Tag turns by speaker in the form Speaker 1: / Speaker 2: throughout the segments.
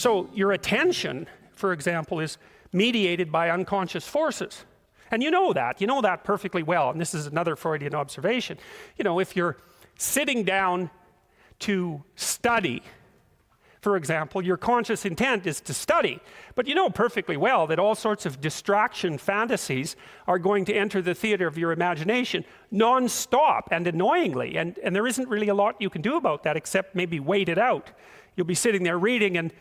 Speaker 1: So your attention, for example, is mediated by unconscious forces. And you know that perfectly well. And this is another Freudian observation. You know, if you're sitting down to study, for example, your conscious intent is to study. But you know perfectly well that all sorts of distraction fantasies are going to enter the theater of your imagination non-stop and annoyingly. And there isn't really a lot you can do about that except maybe wait it out. You'll be sitting there reading and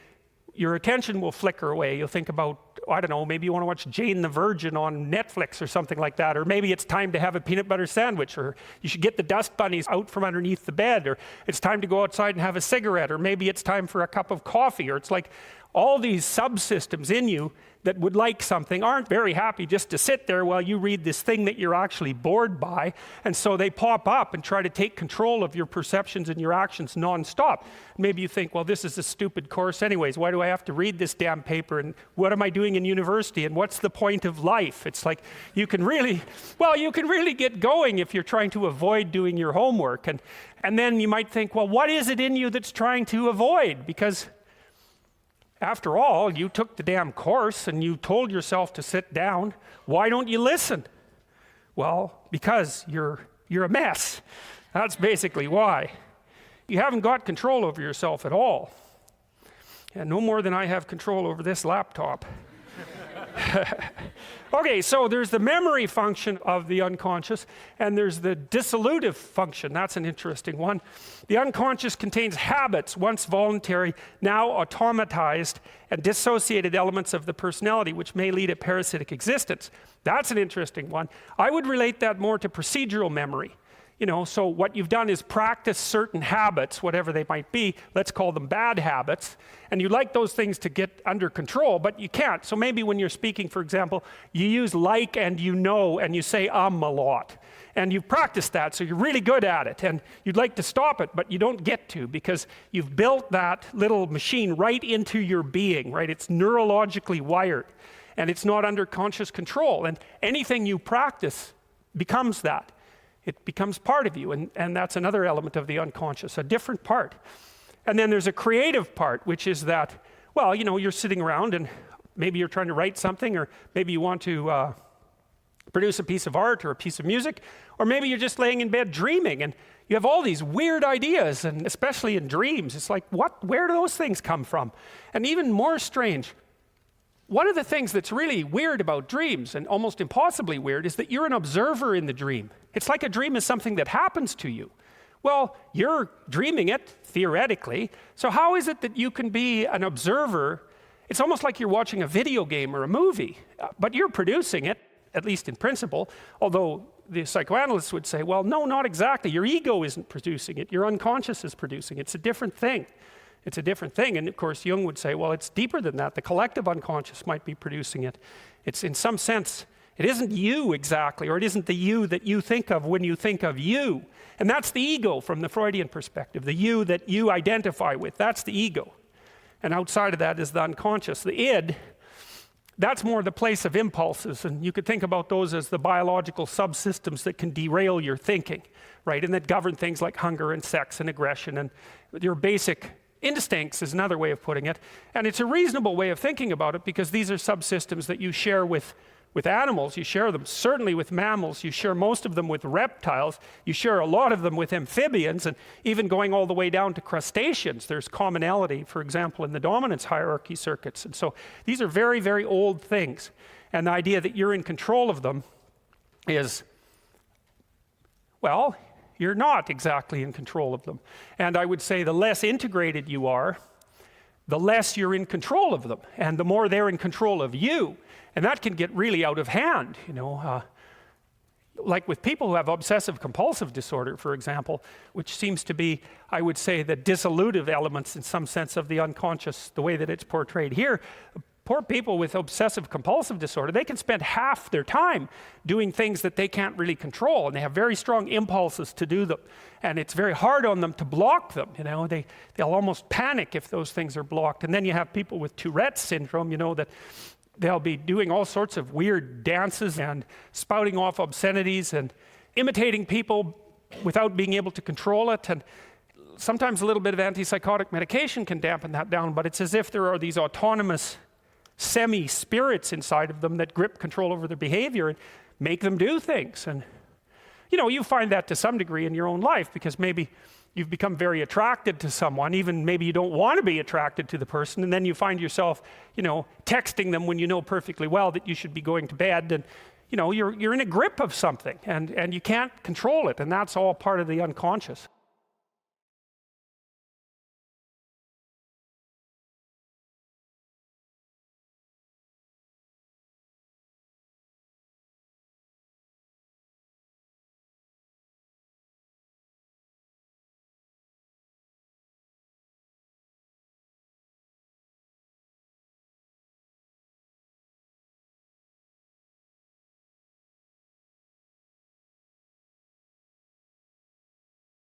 Speaker 1: your attention will flicker away. You'll think about, I don't know, maybe you want to watch Jane the Virgin on Netflix or something like that, or maybe it's time to have a peanut butter sandwich, or you should get the dust bunnies out from underneath the bed, or it's time to go outside and have a cigarette, or maybe it's time for a cup of coffee, or it's like all these subsystems in you that would like something aren't very happy just to sit there while you read this thing that you're actually bored by, and so they pop up and try to take control of your perceptions and your actions non-stop. Maybe you think, well, this is a stupid course anyways. Why do I have to read this damn paper? And what am I doing in university? And what's the point of life? It's like you can really get going if you're trying to avoid doing your homework. And then you might think, well, what is it in you that's trying to avoid? Because after all, you took the damn course and you told yourself to sit down. Why don't you listen? Well, because you're a mess. That's basically why. You haven't got control over yourself at all. And no more than I have control over this laptop. Okay, so there's the memory function of the unconscious, and there's the dissolutive function. That's an interesting one. The unconscious contains habits, once voluntary, now automatized, and dissociated elements of the personality, which may lead a parasitic existence. That's an interesting one. I would relate that more to procedural memory. You know, so what you've done is practice certain habits, whatever they might be. Let's call them bad habits. And you like those things to get under control, but you can't. So maybe when you're speaking, for example, you use like and you know, and you say a lot. And you've practiced that, so you're really good at it. And you'd like to stop it, but you don't get to, because you've built that little machine right into your being, right? It's neurologically wired, and it's not under conscious control. And anything you practice becomes that. It becomes part of you, and that's another element of the unconscious, a different part. And then there's a creative part, which is that, well, you know, you're sitting around and maybe you're trying to write something, or maybe you want to produce a piece of art or a piece of music, or maybe you're just laying in bed dreaming and you have all these weird ideas, and especially in dreams, it's like, where do those things come from? And even more strange, one of the things that's really weird about dreams, and almost impossibly weird, is that you're an observer in the dream. It's like a dream is something that happens to you. Well, you're dreaming it, theoretically, so how is it that you can be an observer? It's almost like you're watching a video game or a movie, but you're producing it, at least in principle, although the psychoanalysts would say, well, no, not exactly. Your ego isn't producing it. Your unconscious is producing it. It's a different thing. It's a different thing. And of course, Jung would say, well, it's deeper than that. The collective unconscious might be producing it. It's in some sense, it isn't you exactly, or it isn't the you that you think of when you think of you. And that's the ego from the Freudian perspective, the you that you identify with. That's the ego. And outside of that is the unconscious. The id, that's more the place of impulses. And you could think about those as the biological subsystems that can derail your thinking, right? And that govern things like hunger and sex and aggression and your basic instincts is another way of putting it. And it's a reasonable way of thinking about it, because these are subsystems that you share with animals. You share them certainly with mammals. You share most of them with reptiles. You share a lot of them with amphibians, and even going all the way down to crustaceans. There's commonality, for example, in the dominance hierarchy circuits. And so these are very, very old things. And the idea that you're in control of them is, well, you're not exactly in control of them. And I would say the less integrated you are, the less you're in control of them, and the more they're in control of you. And that can get really out of hand, you know. Like with people who have obsessive compulsive disorder, for example, which seems to be, I would say, the dissolutive elements in some sense of the unconscious, the way that it's portrayed here. Poor people with obsessive compulsive disorder, they can spend half their time doing things that they can't really control, and they have very strong impulses to do them, and it's very hard on them to block them. You know, they'll almost panic if those things are blocked. And then you have people with Tourette's syndrome, you know, that they'll be doing all sorts of weird dances and spouting off obscenities and imitating people without being able to control it. And sometimes a little bit of antipsychotic medication can dampen that down, but it's as if there are these autonomous semi-spirits inside of them that grip control over their behavior and make them do things. And you know, you find that to some degree in your own life, because maybe you've become very attracted to someone, even maybe you don't want to be attracted to the person, and then you find yourself, you know, texting them when you know perfectly well that you should be going to bed, and you know, you're in a grip of something, and you can't control it, and that's all part of the unconscious.